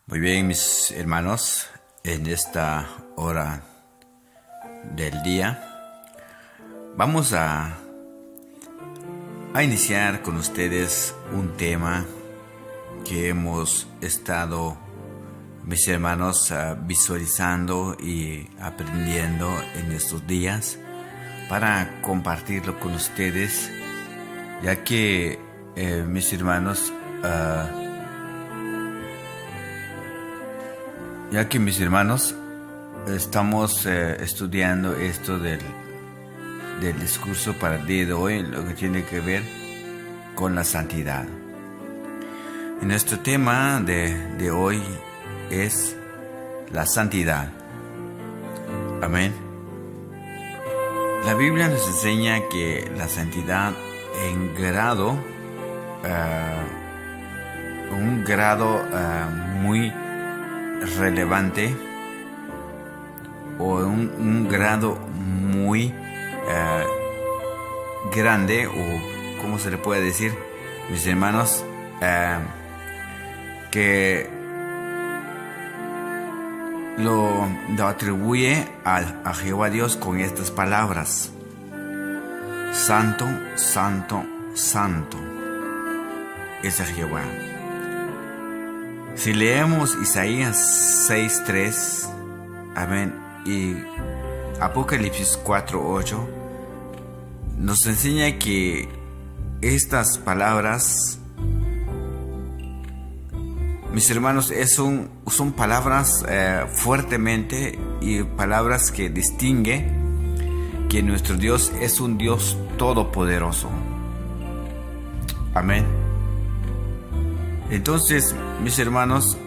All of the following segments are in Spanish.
Muy bien, mis hermanos, en esta hora del día vamos a iniciar con ustedes un tema que hemos estado, mis hermanos, visualizando y aprendiendo en estos días para compartirlo con ustedes, ya que mis hermanos, estamos estudiando esto del discurso para el día de hoy, lo que tiene que ver con la santidad. Y nuestro tema de hoy es la santidad. Amén. La Biblia nos enseña que la santidad en un grado muy relevante, o un grado muy grande, o ¿cómo se le puede decir, mis hermanos? Que lo atribuye a Jehová Dios con estas palabras: Santo, Santo, Santo es Jehová. Si leemos Isaías 6:3, amén, y Apocalipsis 4:8, nos enseña que estas palabras, mis hermanos, son palabras fuertemente, y palabras que distinguen que nuestro Dios es un Dios todopoderoso. Amén. Entonces, mis hermanos,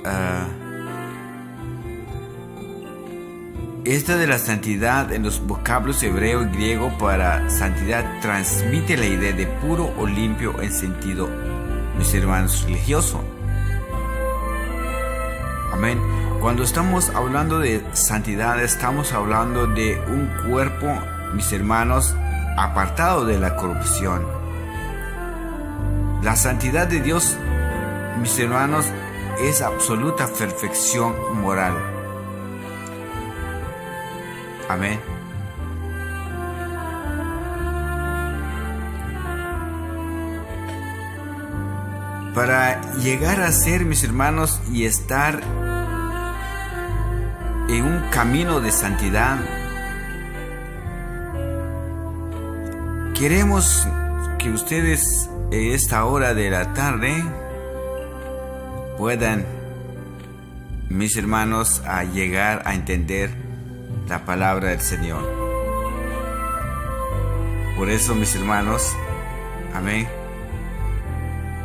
esta de la santidad en los vocablos hebreo y griego para santidad transmite la idea de puro o limpio en sentido, mis hermanos, religioso. Amén. Cuando estamos hablando de santidad, estamos hablando de un cuerpo, mis hermanos, apartado de la corrupción. La santidad de Dios, mis hermanos, es absoluta perfección moral. Amén. Para llegar a ser, mis hermanos, y estar en un camino de santidad, queremos que ustedes en esta hora de la tarde puedan, mis hermanos, a llegar a entender la palabra del Señor. Por eso, mis hermanos, amén,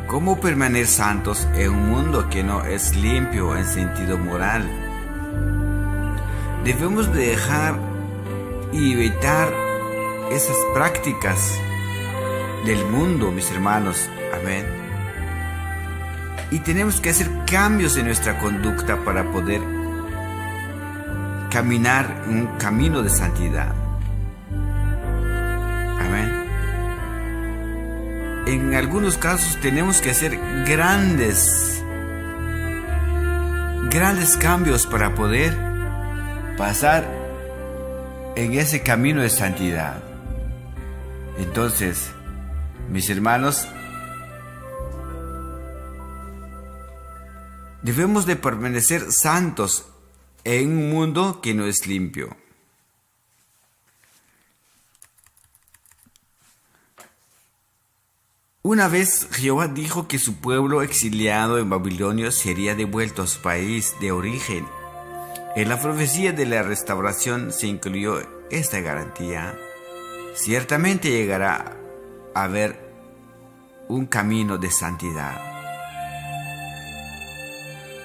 ¿cómo permanecer santos en un mundo que no es limpio en sentido moral? Debemos dejar y evitar esas prácticas del mundo, mis hermanos, amén. Y tenemos que hacer cambios en nuestra conducta para poder caminar un camino de santidad. Amén. En algunos casos tenemos que hacer grandes cambios para poder pasar en ese camino de santidad. Entonces, mis hermanos, debemos de permanecer santos en un mundo que no es limpio. Una vez Jehová dijo que su pueblo exiliado en Babilonia sería devuelto a su país de origen. En la profecía de la restauración se incluyó esta garantía: ciertamente llegará a haber un camino de santidad.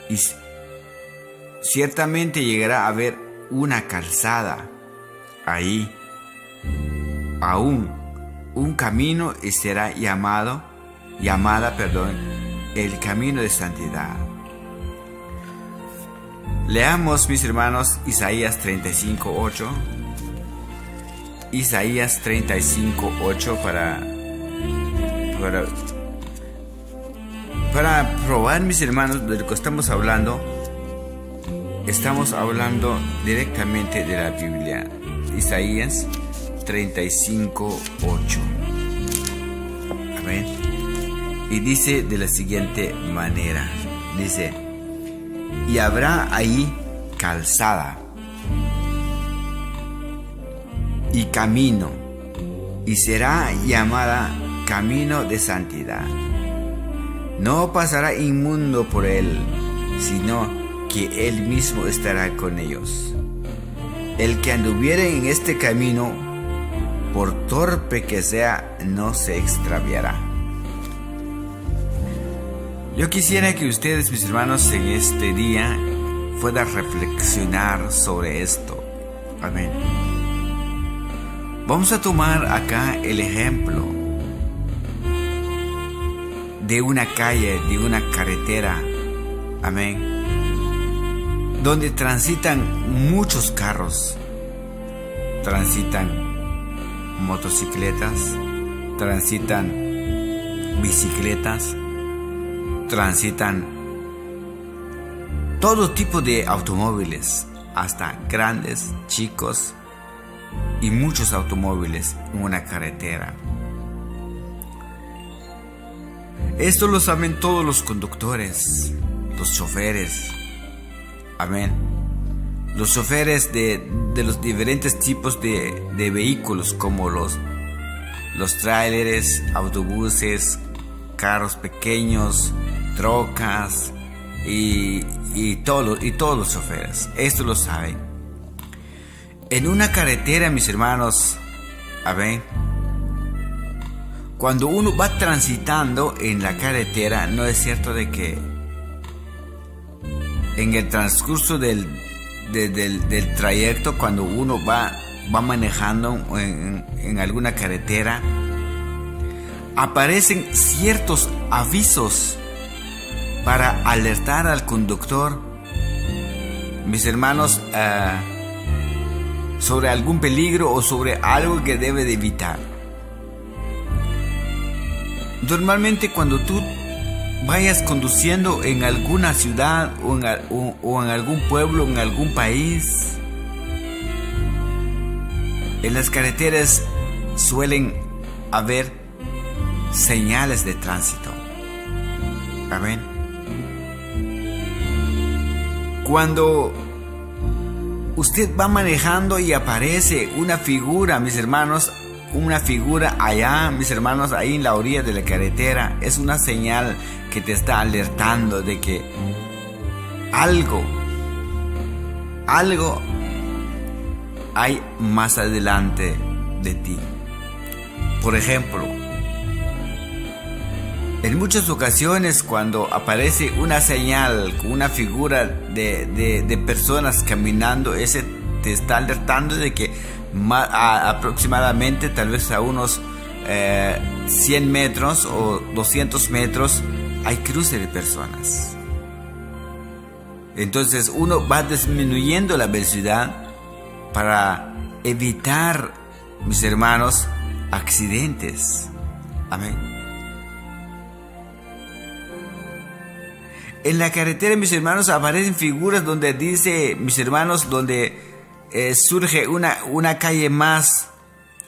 Y ciertamente llegará a haber una calzada. Ahí, aún un camino, y será llamada, el camino de santidad. Leamos, mis hermanos, Isaías 35:8. Isaías 35:8 para probar, mis hermanos, de lo que estamos hablando, estamos hablando directamente de la Biblia. Isaías 35:8. Amén. Y dice de la siguiente manera. Dice: y habrá ahí calzada y camino, y será llamada camino de santidad. No pasará inmundo por él, sino que él mismo estará con ellos. El que anduviere en este camino, por torpe que sea, no se extraviará. Yo quisiera que ustedes, mis hermanos, en este día puedan reflexionar sobre esto. Amén. Vamos a tomar acá el ejemplo de una calle, de una carretera. Amén. Donde transitan muchos carros, transitan motocicletas, transitan bicicletas, transitan todo tipo de automóviles, hasta grandes, chicos y muchos automóviles en una carretera. Esto lo saben todos los conductores, los choferes. Amén. Los choferes de los diferentes tipos de vehículos, como los tráileres, autobuses, carros pequeños, trocas y todos los choferes. Esto lo saben. En una carretera, mis hermanos, amén, cuando uno va transitando en la carretera, no es cierto de que en el transcurso del trayecto, cuando uno va manejando en alguna carretera, aparecen ciertos avisos para alertar al conductor, mis hermanos, sobre algún peligro o sobre algo que debe de evitar. Normalmente cuando tú vayas conduciendo en alguna ciudad o en algún pueblo, en algún país, en las carreteras suelen haber señales de tránsito. Amén. Cuando usted va manejando y aparece una figura, mis hermanos, una figura allá, mis hermanos, ahí en la orilla de la carretera, es una señal que te está alertando de que algo hay más adelante de ti. Por ejemplo, en muchas ocasiones cuando aparece una señal con una figura de personas caminando, ese te está alertando de que aproximadamente, tal vez a unos 100 metros o 200 metros, hay cruce de personas. Entonces uno va disminuyendo la velocidad para evitar, mis hermanos, accidentes. Amén. En la carretera, mis hermanos, aparecen figuras donde dice, mis hermanos, donde surge una calle más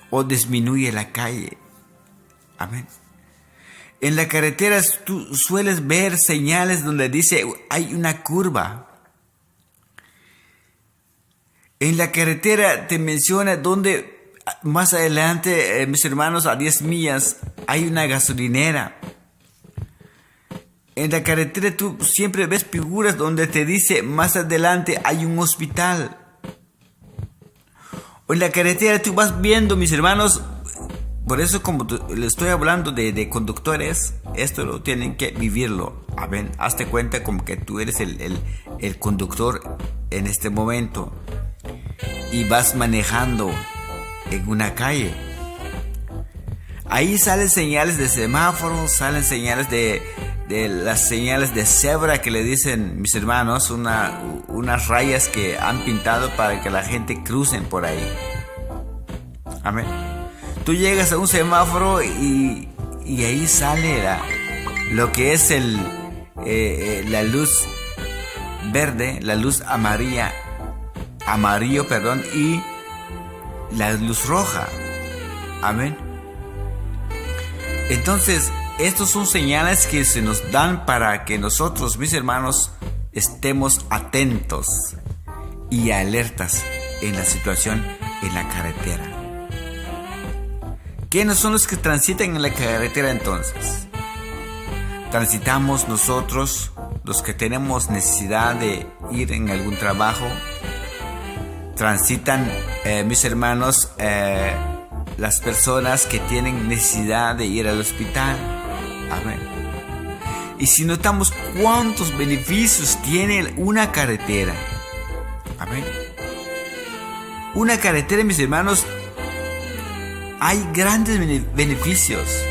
o disminuye la calle. Amén. En la carretera tú sueles ver señales donde dice hay una curva. En la carretera te menciona donde más adelante, mis hermanos, a 10 millas hay una gasolinera. En la carretera tú siempre ves figuras donde te dice más adelante hay un hospital. O en la carretera tú vas viendo, mis hermanos, por eso como le estoy hablando de conductores, esto lo tienen que vivirlo. Amén. Hazte cuenta como que tú eres el conductor en este momento y vas manejando en una calle. Ahí salen señales de semáforos, salen señales de las señales de cebra que le dicen, mis hermanos, unas rayas que han pintado para que la gente crucen por ahí. Amén. Tú llegas a un semáforo y ahí sale lo que es la luz verde, la luz amarillo, y la luz roja. Amén. Entonces, estos son señales que se nos dan para que nosotros, mis hermanos, estemos atentos y alertas en la situación en la carretera. ¿Quiénes son los que transitan en la carretera entonces? Transitamos nosotros, los que tenemos necesidad de ir en algún trabajo. Transitan, mis hermanos, las personas que tienen necesidad de ir al hospital. Amén. Y si notamos cuántos beneficios tiene una carretera. Amén. Una carretera, mis hermanos, hay grandes beneficios.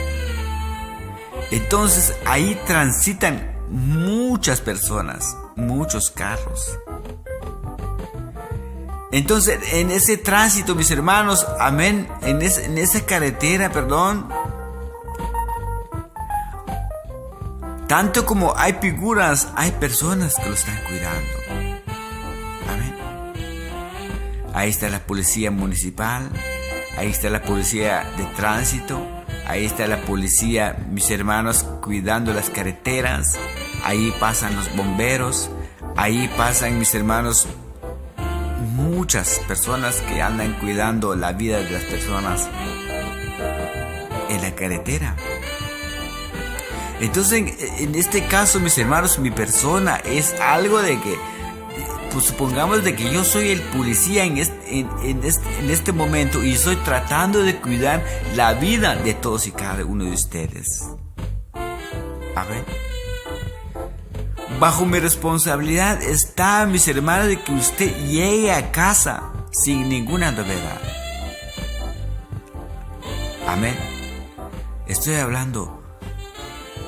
Entonces ahí transitan muchas personas, muchos carros. Entonces en ese tránsito, mis hermanos, amén, en esa carretera, tanto como hay figuras, hay personas que lo están cuidando. Amén. Ahí está la policía municipal, ahí está la policía de tránsito, ahí está la policía, mis hermanos, cuidando las carreteras. Ahí pasan los bomberos, ahí pasan, mis hermanos, muchas personas que andan cuidando la vida de las personas en la carretera. Entonces, en este caso, mis hermanos, mi persona es algo de que, pues supongamos de que yo soy el policía en este momento y estoy tratando de cuidar la vida de todos y cada uno de ustedes. Amén. Bajo mi responsabilidad está, mis hermanos, de que usted llegue a casa sin ninguna novedad. Amén. Estoy hablando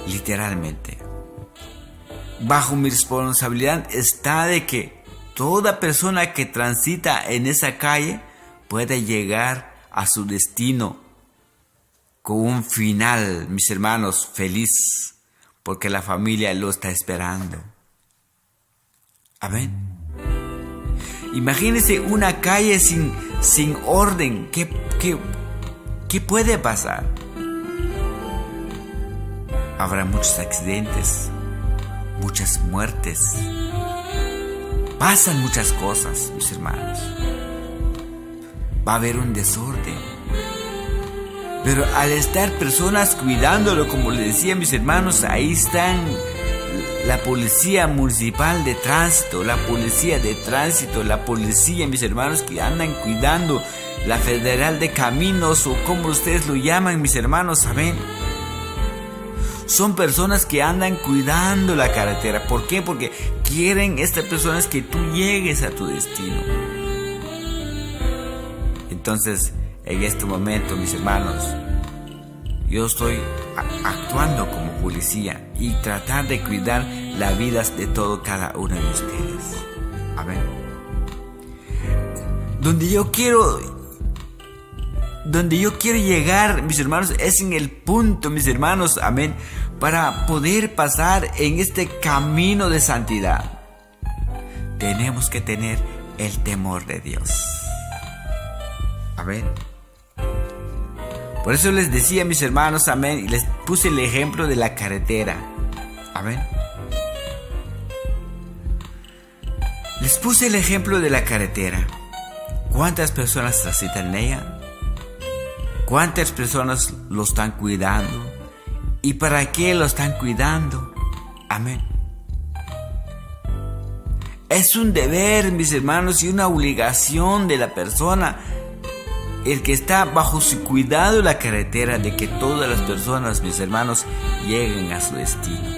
literalmente. Bajo mi responsabilidad está de que toda persona que transita en esa calle pueda llegar a su destino con un final, mis hermanos, feliz, porque la familia lo está esperando. Amén. Imagínense una calle sin orden. ¿Qué puede pasar? Habrá muchos accidentes, muchas muertes. Pasan muchas cosas, mis hermanos. Va a haber un desorden. Pero al estar personas cuidándolo, como les decía, mis hermanos, ahí están la policía municipal de tránsito, la policía de tránsito, la policía, mis hermanos, que andan cuidando, la federal de caminos, o como ustedes lo llaman, mis hermanos, amén. Son personas que andan cuidando la carretera. ¿Por qué? Porque quieren estas personas que tú llegues a tu destino. Entonces, en este momento, mis hermanos, yo estoy actuando como policía y tratar de cuidar las vidas de cada uno de ustedes. Amén. Donde yo quiero llegar, mis hermanos, es en el punto, mis hermanos, amén, para poder pasar en este camino de santidad. Tenemos que tener el temor de Dios. Amén. Por eso les decía, mis hermanos, amén, y les puse el ejemplo de la carretera. Amén. Les puse el ejemplo de la carretera. ¿Cuántas personas transitan en ella? ¿Cuántas personas lo están cuidando? ¿Y para qué lo están cuidando? Amén. Es un deber, mis hermanos, y una obligación de la persona, el que está bajo su cuidado la carretera, de que todas las personas, mis hermanos, lleguen a su destino.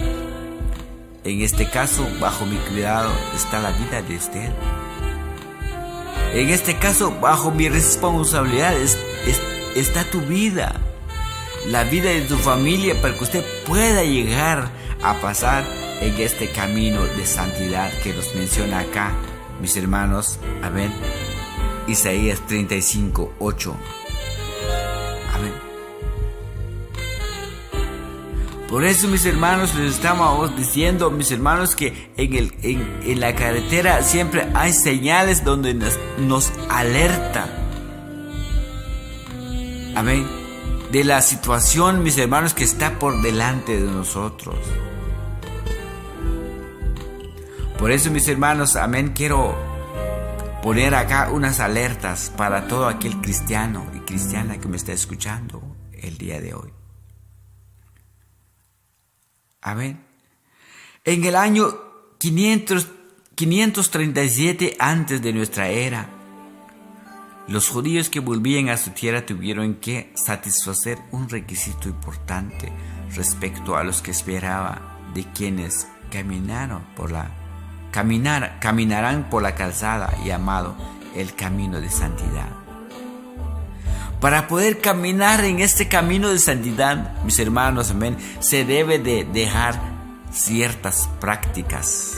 En este caso, bajo mi cuidado está la vida de usted. En este caso, bajo mi responsabilidad está tu vida, la vida de tu familia, para que usted pueda llegar a pasar en este camino de santidad que nos menciona acá, mis hermanos. Amén. Isaías 35:8. Amén. Por eso, mis hermanos, les estamos diciendo, mis hermanos, que en la carretera siempre hay señales donde nos alerta. Amén. De la situación, mis hermanos, que está por delante de nosotros. Por eso, mis hermanos, amén, quiero poner acá unas alertas para todo aquel cristiano y cristiana que me está escuchando el día de hoy. Amén. En el año 537 antes de nuestra era, los judíos que volvían a su tierra tuvieron que satisfacer un requisito importante respecto a los que esperaba de quienes caminarán por la calzada llamado el camino de santidad. Para poder caminar en este camino de santidad, mis hermanos, amén, se debe de dejar ciertas prácticas.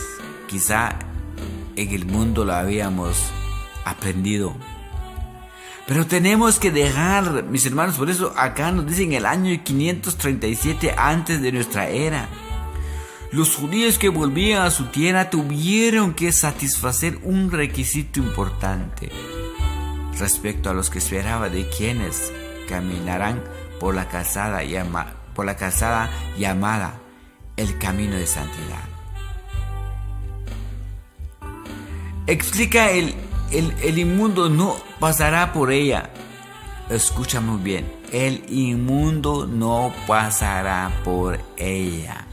Quizá en el mundo lo habíamos aprendido, pero tenemos que dejar, mis hermanos, por eso acá nos dicen el año 537 antes de nuestra era. Los judíos que volvían a su tierra tuvieron que satisfacer un requisito importante respecto a los que esperaba de quienes caminarán por la calzada llamada el camino de santidad. Explica el inmundo no pasará por ella. Escucha muy bien. El inmundo no pasará por ella.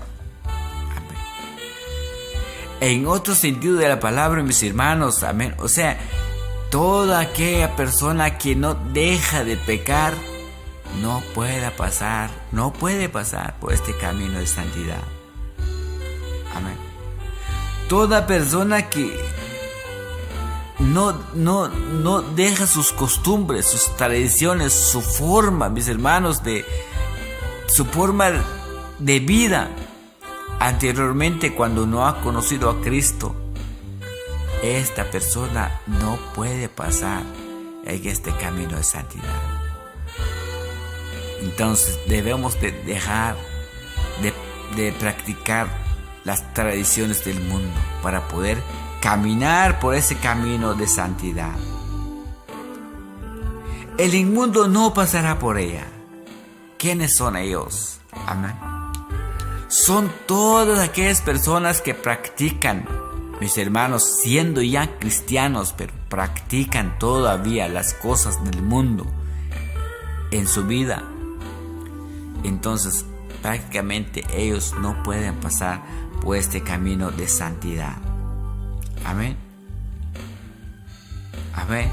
Amén. En otro sentido de la palabra, mis hermanos, amén. O sea, toda aquella persona que no deja de pecar no puede pasar por este camino de santidad. Amén. Toda persona que no deja sus costumbres, sus tradiciones, su forma, mis hermanos, su forma de vida anteriormente cuando no ha conocido a Cristo, esta persona no puede pasar en este camino de santidad. Entonces debemos de dejar de practicar las tradiciones del mundo para poder caminar por ese camino de santidad. El inmundo no pasará por ella. ¿Quiénes son ellos? Amén. Son todas aquellas personas que practican, mis hermanos, siendo ya cristianos, pero practican todavía las cosas del mundo en su vida. Entonces, prácticamente ellos no pueden pasar por este camino de santidad. Amén. Amén.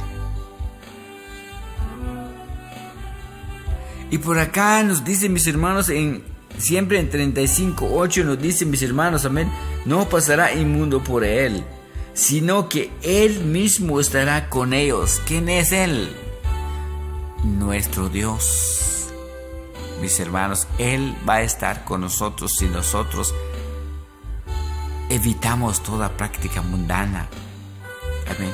Y por acá nos dice, mis hermanos, siempre en 35:8 nos dice, mis hermanos, amén, no pasará inmundo por él, sino que él mismo estará con ellos. ¿Quién es él? Nuestro Dios. Mis hermanos, él va a estar con nosotros si nosotros evitamos toda práctica mundana. Amén.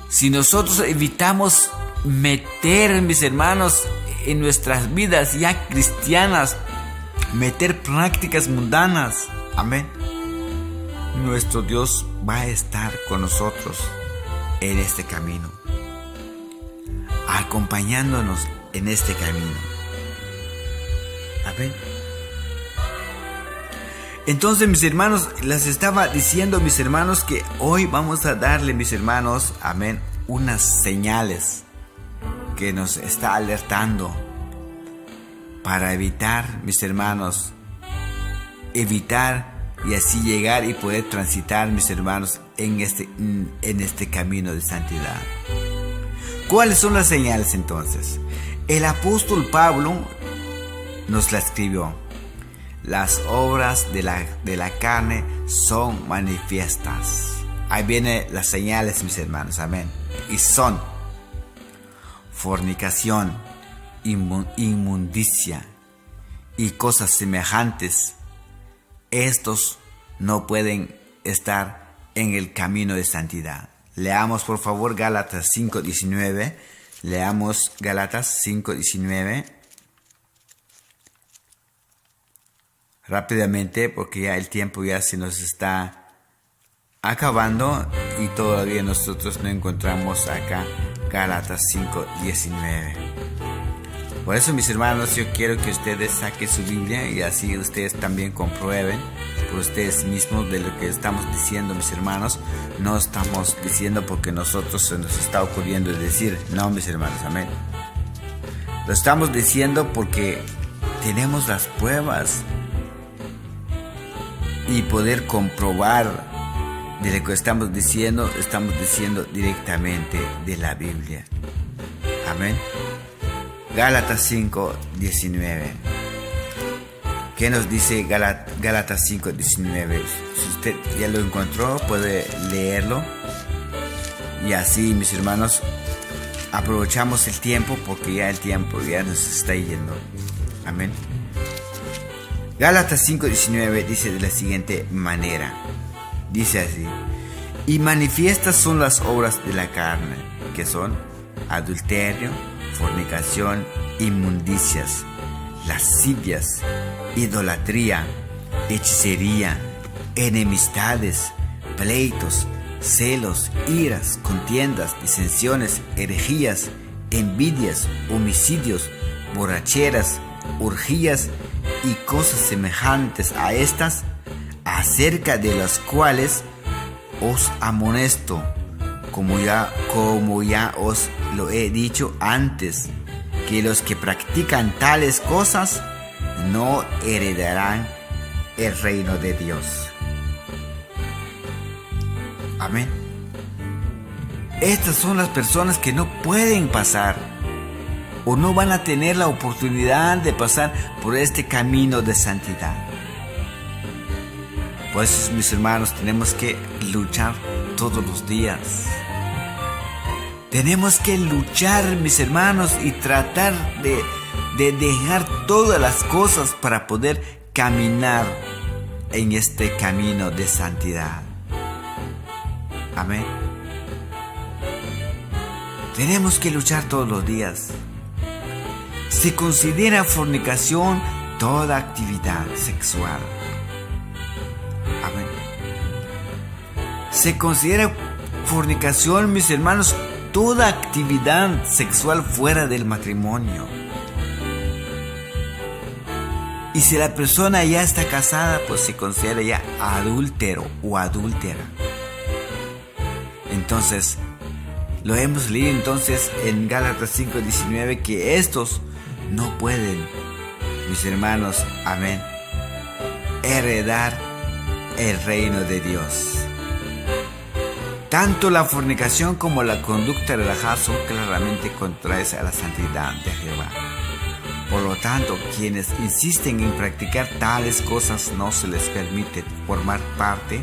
Si nosotros evitamos meter, mis hermanos, en nuestras vidas ya cristianas, meter prácticas mundanas, amén, nuestro Dios va a estar con nosotros en este camino, acompañándonos en este camino. Amén. Entonces, mis hermanos, les estaba diciendo, mis hermanos, que hoy vamos a darle, mis hermanos, amén, unas señales que nos está alertando para evitar, mis hermanos, evitar y así llegar y poder transitar, mis hermanos, en este camino de santidad. ¿Cuáles son las señales entonces? El apóstol Pablo nos la escribió. Las obras de la carne son manifiestas. Ahí vienen las señales, mis hermanos, amén. Y son fornicación, inmundicia y cosas semejantes. Estos no pueden estar en el camino de santidad. Leamos por favor Gálatas 5:19. Leamos Gálatas 5:19. rápidamente porque ya el tiempo ya se nos está acabando y todavía nosotros no encontramos acá Gálatas 5:19. Por eso, mis hermanos, yo quiero que ustedes saquen su Biblia y así ustedes también comprueben por ustedes mismos de lo que estamos diciendo, mis hermanos. No estamos diciendo porque nosotros se nos está ocurriendo decir, no, mis hermanos, amén. Lo estamos diciendo porque tenemos las pruebas y poder comprobar de lo que estamos diciendo directamente de la Biblia. Amén. Gálatas 5:19. ¿Qué nos dice Gálatas 5:19? Si usted ya lo encontró, puede leerlo. Y así, mis hermanos, aprovechamos el tiempo porque ya el tiempo ya nos está yendo. Amén. Gálatas 5:19 dice de la siguiente manera. Dice así: y manifiestas son las obras de la carne, que son adulterio, fornicación, inmundicias, lascivias, idolatría, hechicería, enemistades, pleitos, celos, iras, contiendas, disensiones, herejías, envidias, homicidios, borracheras, orgías y cosas semejantes a estas, acerca de las cuales os amonesto, como ya os lo he dicho antes, que los que practican tales cosas no heredarán el reino de Dios. Amén. Estas son las personas que no pueden pasar o no van a tener la oportunidad de pasar por este camino de santidad. Por eso, mis hermanos, tenemos que luchar todos los días. Tenemos que luchar, mis hermanos, y tratar de dejar todas las cosas para poder caminar en este camino de santidad. Amén. Tenemos que luchar todos los días. Se considera fornicación toda actividad sexual. Amén. Se considera fornicación, mis hermanos, toda actividad sexual fuera del matrimonio. Y si la persona ya está casada, pues se considera ya adúltero o adúltera. Entonces, lo hemos leído entonces en Gálatas 5:19 que estos no pueden, mis hermanos, amén, heredar el reino de Dios. Tanto la fornicación como la conducta relajada son claramente contrarias a la santidad de Jehová. Por lo tanto, quienes insisten en practicar tales cosas no se les permite formar parte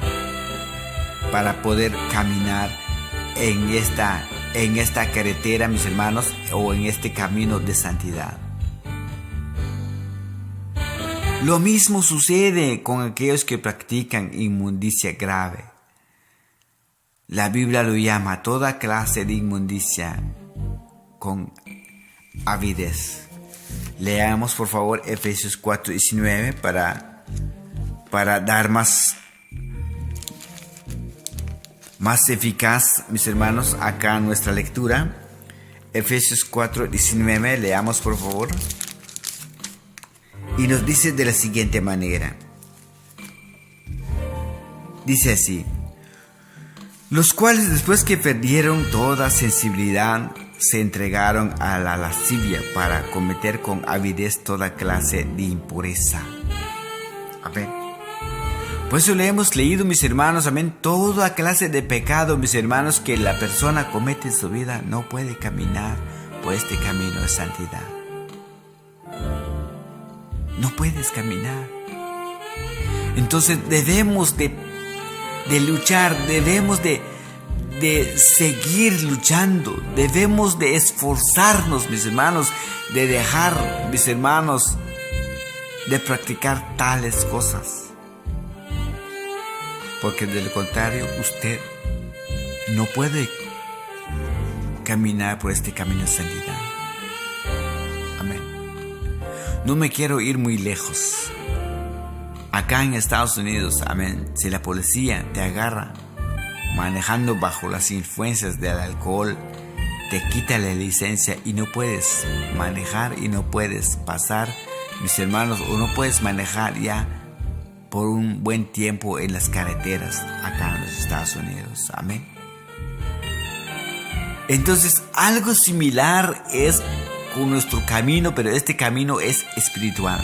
para poder caminar en esta carretera, mis hermanos, o en este camino de santidad. Lo mismo sucede con aquellos que practican inmundicia grave. La Biblia lo llama toda clase de inmundicia con avidez. Leamos por favor Efesios 4:19 para dar más eficaz, mis hermanos, acá nuestra lectura. Efesios 4:19, leamos por favor. Y nos dice de la siguiente manera. Dice así: los cuales después que perdieron toda sensibilidad, se entregaron a la lascivia para cometer con avidez toda clase de impureza. Amén. Por eso le hemos leído, mis hermanos, amén, toda clase de pecado, mis hermanos, que la persona comete en su vida. No puede caminar por este camino de santidad. No puedes caminar. Entonces debemos de luchar, debemos de seguir luchando, debemos de esforzarnos, mis hermanos, de dejar, mis hermanos, de practicar tales cosas. Porque de lo contrario, usted no puede caminar por este camino de santidad. Amén. No me quiero ir muy lejos. Acá en Estados Unidos, amén, si la policía te agarra manejando bajo las influencias del alcohol, te quita la licencia y no puedes manejar y no puedes pasar, mis hermanos, o no puedes manejar ya por un buen tiempo en las carreteras acá en los Estados Unidos. Amén. Entonces, algo similar es con nuestro camino, pero este camino es espiritual.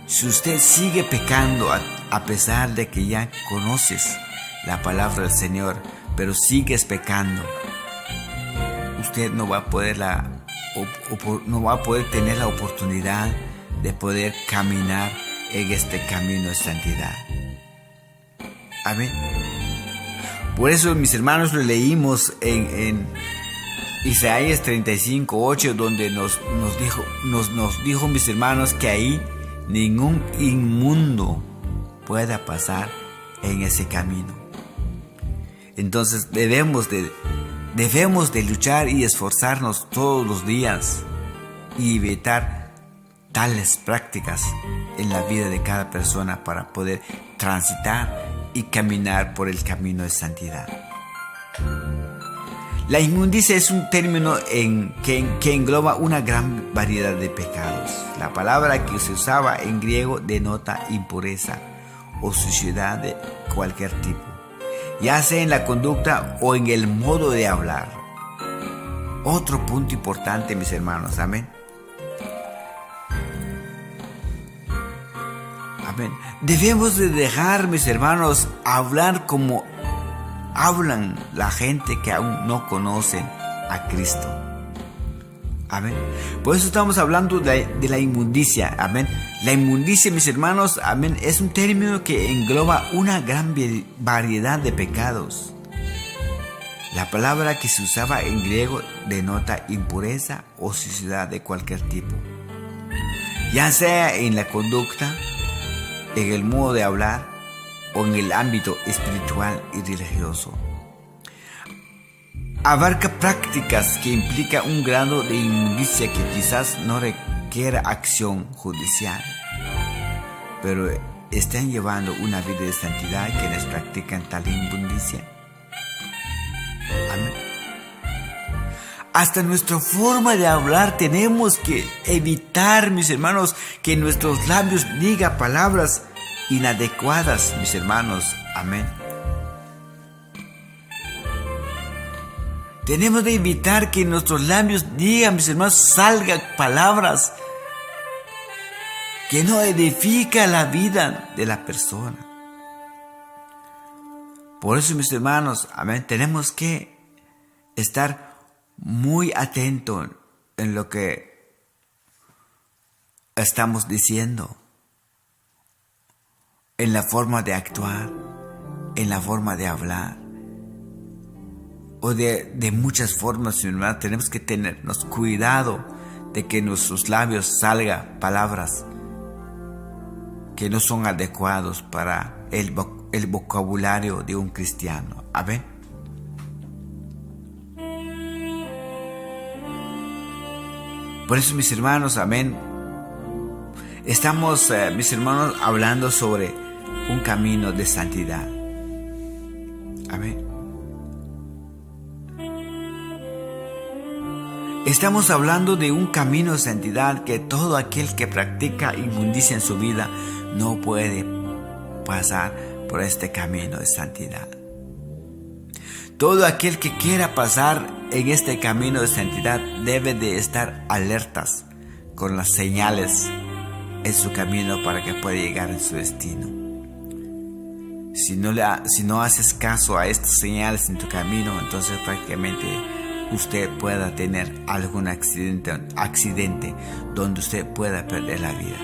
Si usted sigue pecando a pesar de que ya conoces la palabra del Señor, pero sigues pecando, usted no va a poder tener la oportunidad de poder caminar en este camino de santidad. Amén. Por eso, mis hermanos, lo leímos en Isaías 35:8, donde nos dijo, mis hermanos, que ahí ningún inmundo pueda pasar en ese camino. Entonces debemos de luchar y esforzarnos todos los días y evitar tales prácticas en la vida de cada persona para poder transitar y caminar por el camino de santidad. La inmundicia es un término que engloba una gran variedad de pecados. La palabra que se usaba en griego denota impureza o suciedad de cualquier tipo, ya sea en la conducta o en el modo de hablar. Otro punto importante, mis hermanos, amén. Amén. Debemos de dejar, mis hermanos, hablar como hablan la gente que aún no conocen a Cristo. Amén. Por eso estamos hablando de la inmundicia. Amén. La inmundicia, mis hermanos, amén, es un término que engloba una gran variedad de pecados. La palabra que se usaba en griego denota impureza o suciedad de cualquier tipo, ya sea en la conducta, en el modo de hablar o en el ámbito espiritual y religioso. Abarca prácticas que implican un grado de inmundicia que quizás no requiera acción judicial, pero están llevando una vida de santidad quienes practican tal inmundicia. Amén. Hasta nuestra forma de hablar tenemos que evitar, mis hermanos, que nuestros labios digan palabras inadecuadas, mis hermanos. Amén. Tenemos de evitar que nuestros labios digan, mis hermanos, salgan palabras que no edifican la vida de la persona. Por eso, mis hermanos, amén, tenemos que estar muy atentos en lo que estamos diciendo, en la forma de actuar, en la forma de hablar, o de muchas formas, mi hermano. Tenemos que tenernos cuidado de que nuestros labios salgan palabras que no son adecuados para el vocabulario de un cristiano. Amén. Por eso, mis hermanos, amén, estamos, mis hermanos, hablando sobre un camino de santidad. Amén. Estamos hablando de un camino de santidad que todo aquel que practica inmundicia en su vida no puede pasar por este camino de santidad. Todo aquel que quiera pasar en este camino de santidad debe de estar alertas con las señales en su camino para que pueda llegar en su destino. Si no haces caso a estas señales en tu camino, entonces prácticamente usted pueda tener algún accidente donde usted pueda perder la vida.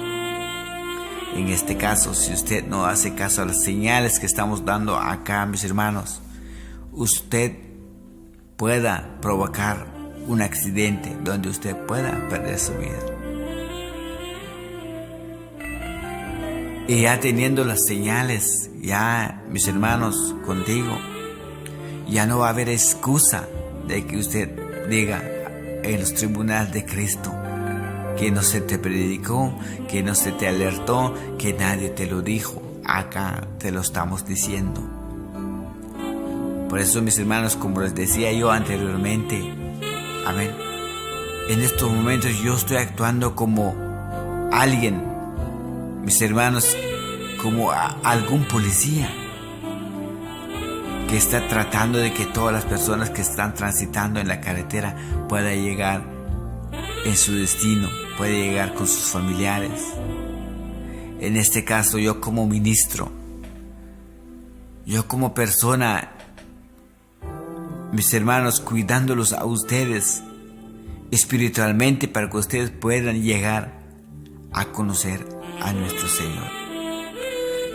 En este caso, si usted no hace caso a las señales que estamos dando acá, mis hermanos, usted pueda provocar un accidente donde usted pueda perder su vida. Y ya teniendo las señales, ya, mis hermanos, contigo, ya no va a haber excusa de que usted diga en los tribunales de Cristo que no se te predicó, que no se te alertó, que nadie te lo dijo. Acá te lo estamos diciendo. Por eso, mis hermanos, como les decía yo anteriormente, amén, en estos momentos yo estoy actuando como alguien, mis hermanos, como algún policía que está tratando de que todas las personas que están transitando en la carretera puedan llegar en su destino, puedan llegar con sus familiares. En este caso, yo como ministro, yo como persona, mis hermanos, cuidándolos a ustedes espiritualmente para que ustedes puedan llegar a conocer a nuestro Señor.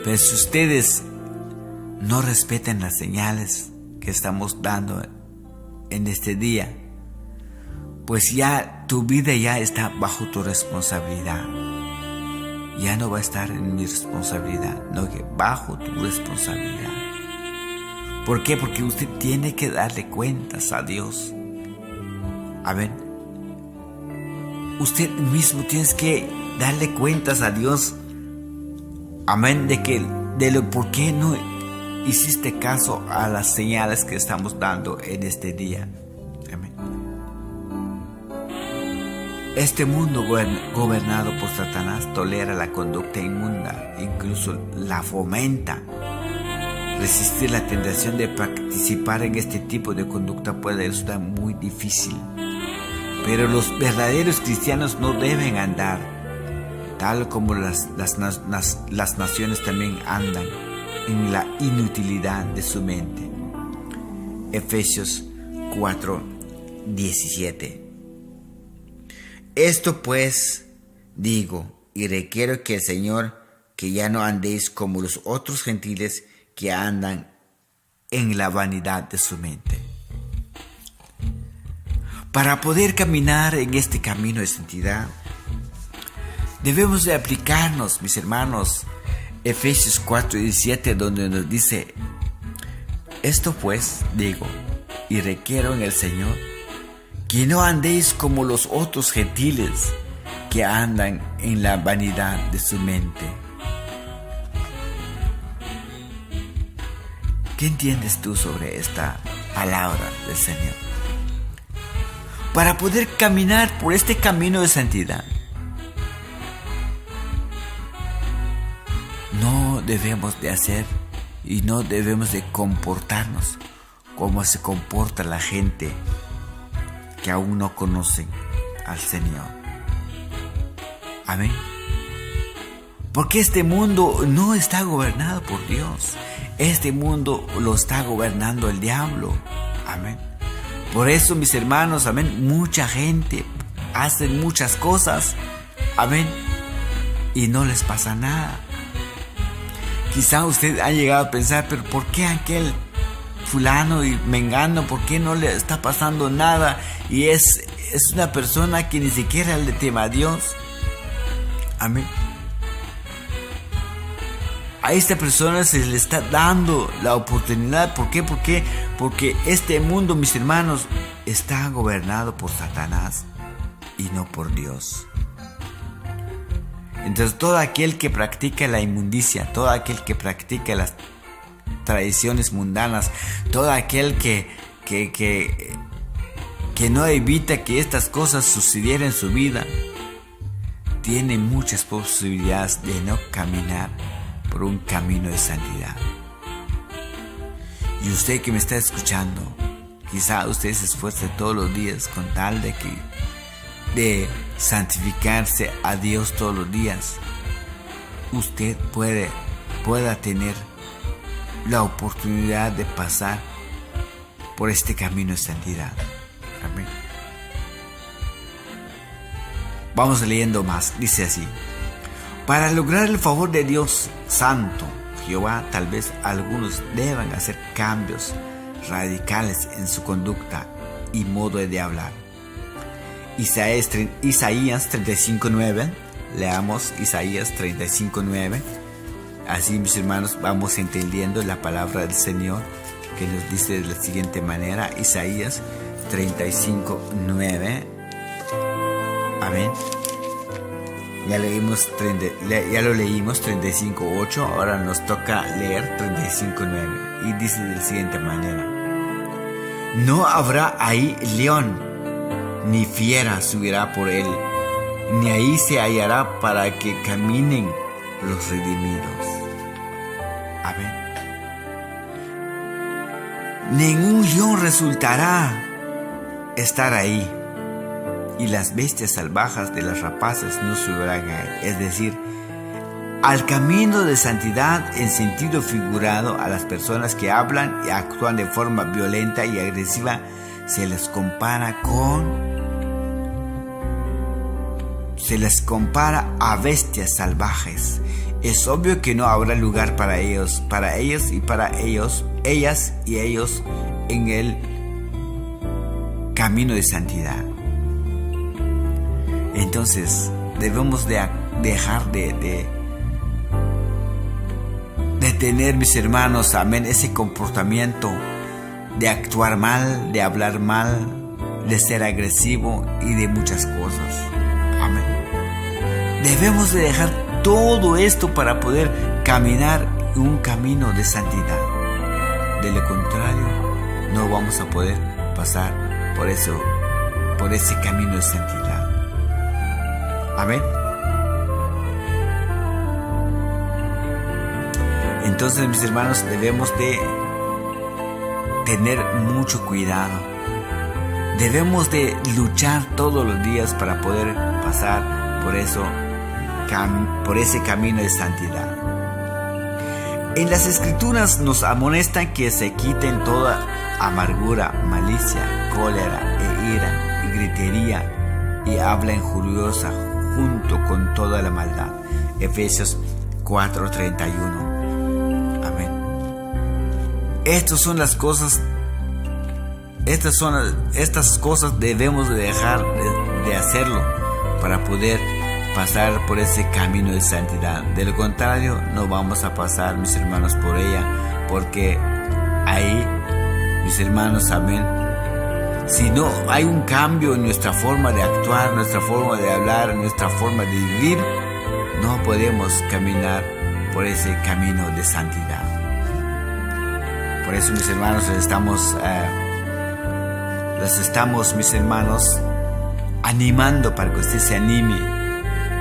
Pero si ustedes no respetan las señales que estamos dando en este día, pues ya tu vida ya está bajo tu responsabilidad. Ya no va a estar en mi responsabilidad, no, que bajo tu responsabilidad. ¿Por qué? Porque usted tiene que darle cuentas a Dios. Amén. Usted mismo tiene que darle cuentas a Dios. Amén. De lo por qué no hiciste caso a las señales que estamos dando en este día. Amén. Este mundo gobernado por Satanás tolera la conducta inmunda, incluso la fomenta. Resistir la tentación de participar en este tipo de conducta puede resultar muy difícil. Pero los verdaderos cristianos no deben andar tal como las naciones también andan, en la inutilidad de su mente. Efesios 4:17. Esto pues digo y requiero que el Señor, que ya no andéis como los otros gentiles que andan en la vanidad de su mente. Para poder caminar en este camino de santidad, debemos de aplicarnos, mis hermanos, Efesios 4:17, donde nos dice: esto pues digo y requiero en el Señor, que no andéis como los otros gentiles que andan en la vanidad de su mente. ¿Qué entiendes tú sobre esta palabra del Señor? Para poder caminar por este camino de santidad, no debemos de hacer y no debemos de comportarnos como se comporta la gente que aún no conocen al Señor. Amén. Porque este mundo no está gobernado por Dios. Este mundo lo está gobernando el diablo. Amén. Por eso, mis hermanos, amén, mucha gente hace muchas cosas, amén, y no les pasa nada. Quizá usted ha llegado a pensar, pero ¿por qué aquel fulano y mengano, por qué no le está pasando nada? Y es una persona que ni siquiera le teme a Dios. Amén. A esta persona se le está dando la oportunidad. ¿Por qué? Porque este mundo, mis hermanos, está gobernado por Satanás y no por Dios. Entonces, todo aquel que practica la inmundicia, todo aquel que practica las tradiciones mundanas, todo aquel que no evita que estas cosas sucedieran en su vida, tiene muchas posibilidades de no caminar por un camino de santidad. Y usted que me está escuchando, quizá usted se esfuerce todos los días con tal de santificarse a Dios todos los días. Usted pueda tener la oportunidad de pasar por este camino de santidad. Amén. Vamos leyendo más. Dice así: para lograr el favor de Dios Santo, Jehová, tal vez algunos deban hacer cambios radicales en su conducta y modo de hablar. Isaías 35:9. Leamos Isaías 35:9. Así, mis hermanos, vamos entendiendo la palabra del Señor, que nos dice de la siguiente manera. Isaías 35:9. Amén. Ya lo leímos 35:8, ahora nos toca leer 35:9 y dice de la siguiente manera: no habrá ahí león, ni fiera subirá por él, ni ahí se hallará para que caminen los redimidos. Amén. Ningún león resultará estar ahí, y las bestias salvajes de las rapaces no subirán a él. Es decir, al camino de santidad en sentido figurado, a las personas que hablan y actúan de forma violenta y agresiva se les compara a bestias salvajes. Es obvio que no habrá lugar para ellas y ellos en el camino de santidad. Entonces debemos de dejar de tener, mis hermanos, amén, ese comportamiento de actuar mal, de hablar mal, de ser agresivo y de muchas cosas. Amén. Debemos de dejar todo esto para poder caminar un camino de santidad. De lo contrario, no vamos a poder pasar por ese camino de santidad. Amén. Entonces, mis hermanos, debemos de tener mucho cuidado. Debemos de luchar todos los días para poder pasar por ese camino de santidad. En las Escrituras nos amonestan que se quiten toda amargura, malicia, cólera e ira y gritería y habla injuriosa junto con toda la maldad. Efesios 4:31. Amén. Estas cosas debemos de dejar de hacerlo para poder pasar por ese camino de santidad. De lo contrario, no vamos a pasar, mis hermanos, por ella, porque ahí, mis hermanos, amén, si no hay un cambio en nuestra forma de actuar, nuestra forma de hablar, nuestra forma de vivir, no podemos caminar por ese camino de santidad. Por eso, mis hermanos, los estamos, mis hermanos, animando para que usted se anime,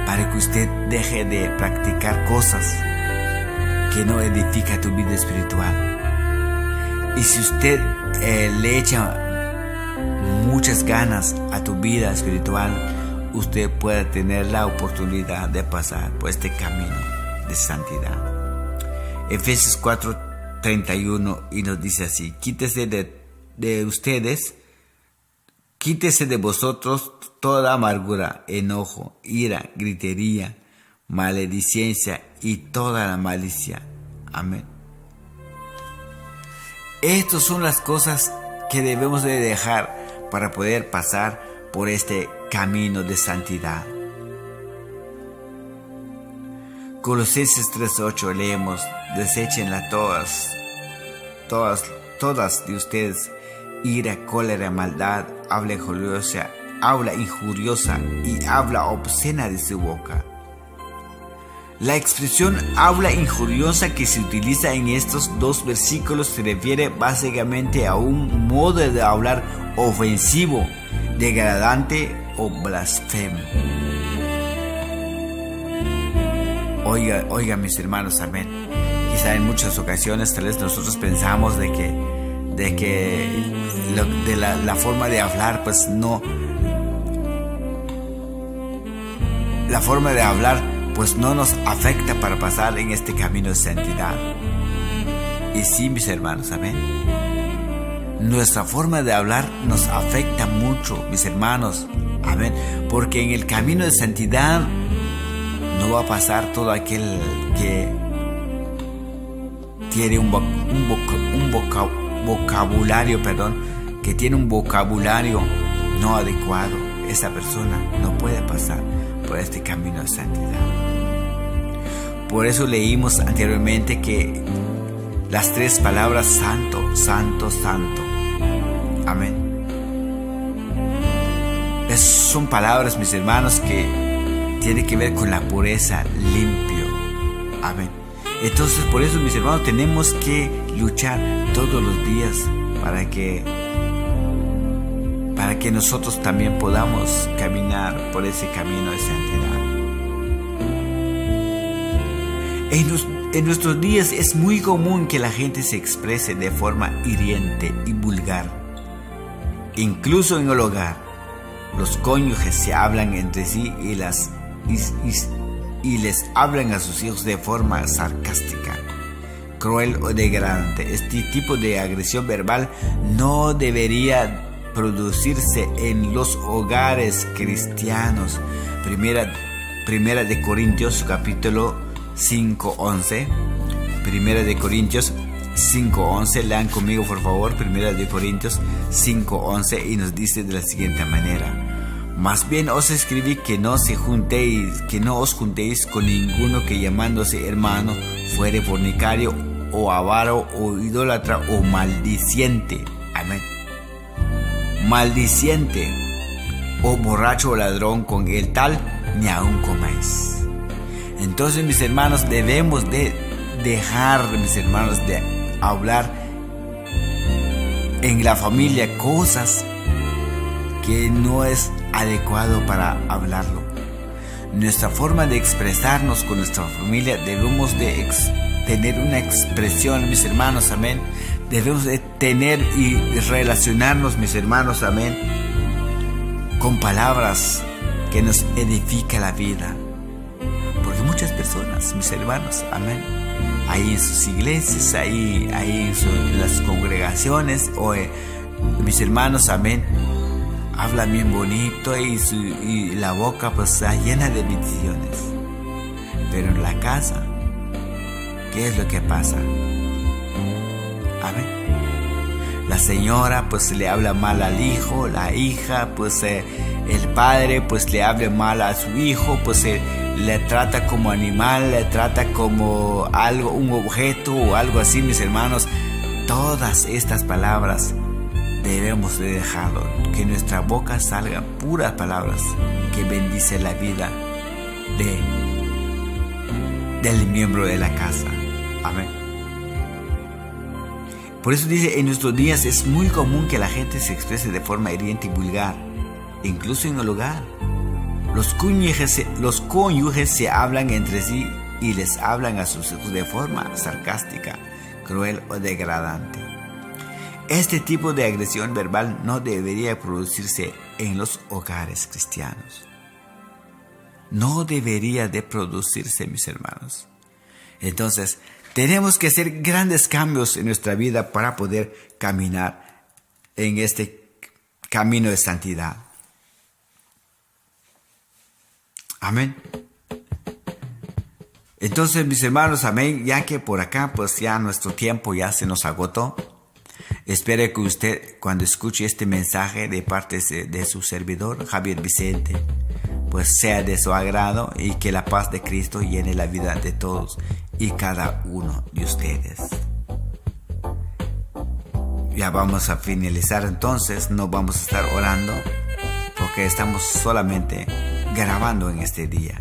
para que usted deje de practicar cosas que no edifican tu vida espiritual. Y si usted le echa muchas ganas a tu vida espiritual, usted puede tener la oportunidad de pasar por este camino de santidad. Efesios 4:31 y nos dice así: quítese de vosotros toda amargura, enojo, ira, gritería, maledicencia y toda la malicia. Amén. Estas son las cosas que debemos de dejar para poder pasar por este camino de santidad. Colosenses 3:8 leemos: deséchenla todas de ustedes, ira, cólera, maldad, habla injuriosa y habla obscena de su boca. La expresión habla injuriosa que se utiliza en estos dos versículos se refiere básicamente a un modo de hablar ofensivo, degradante o blasfemo. Oiga, mis hermanos, amén. Quizá en muchas ocasiones tal vez nosotros pensamos de que la forma de hablar, pues no, la forma de hablar pues no nos afecta para pasar en este camino de santidad. Y sí, mis hermanos, amén, nuestra forma de hablar nos afecta mucho, mis hermanos, amén, porque en el camino de santidad no va a pasar todo aquel que tiene un vocabulario no adecuado. Esa persona no puede pasar por este camino de santidad. Por eso leímos anteriormente que las tres palabras santo, santo, santo, amén, son palabras, mis hermanos, que tiene que ver con la pureza, limpio. Amén. Entonces, por eso, mis hermanos, tenemos que luchar todos los días para que nosotros también podamos caminar por ese camino de santidad. En nuestros días es muy común que la gente se exprese de forma hiriente y vulgar. Incluso en el hogar, los cónyuges se hablan entre sí y les hablan a sus hijos de forma sarcástica, cruel o degradante. Este tipo de agresión verbal no debería producirse en los hogares cristianos. Primera de Corintios capítulo 5:11. Primera de Corintios 5:11. Lean conmigo, por favor. Primera de Corintios 5:11, y nos dice de la siguiente manera: más bien os escribí que no os juntéis con ninguno que, llamándose hermano, fuere fornicario o avaro o idólatra o maldiciente. Amén. Maldiciente o borracho o ladrón, con el tal ni aun comáis. Entonces, mis hermanos, debemos de dejar, mis hermanos, de hablar en la familia cosas que no es adecuado para hablarlo. Nuestra forma de expresarnos con nuestra familia, debemos de tener una expresión, mis hermanos, amén. Debemos de tener y relacionarnos, mis hermanos, amén, con palabras que nos edifican la vida. Porque muchas personas, mis hermanos, amén, ahí en sus iglesias, ahí en las congregaciones, mis hermanos, amén, hablan bien bonito y la boca pues está llena de bendiciones. Pero en la casa, ¿qué es lo que pasa? Amén. La señora pues le habla mal al hijo, la hija pues el padre pues le habla mal a su hijo, pues le trata como animal, le trata como algo, un objeto o algo así, mis hermanos. Todas estas palabras debemos de dejarlo, que nuestra boca salga puras palabras que bendice la vida del miembro de la casa. Amén. Por eso dice, en nuestros días es muy común que la gente se exprese de forma hiriente y vulgar, incluso en el hogar. Los cónyuges se hablan entre sí y les hablan a sus hijos de forma sarcástica, cruel o degradante. Este tipo de agresión verbal no debería producirse en los hogares cristianos. No debería de producirse, mis hermanos. Entonces, tenemos que hacer grandes cambios en nuestra vida para poder caminar en este camino de santidad. Amén. Entonces, mis hermanos, amén, ya que por acá pues ya nuestro tiempo ya se nos agotó. Espero que usted, cuando escuche este mensaje de parte de su servidor, Javier Vicente, pues sea de su agrado, y que la paz de Cristo llene la vida de todos y cada uno de ustedes. Ya vamos a finalizar, entonces no vamos a estar orando porque estamos solamente grabando en este día.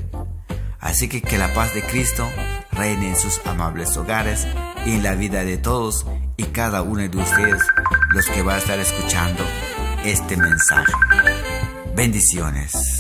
Así que la paz de Cristo reine en sus amables hogares y en la vida de todos y cada uno de ustedes, los que van a estar escuchando este mensaje. Bendiciones.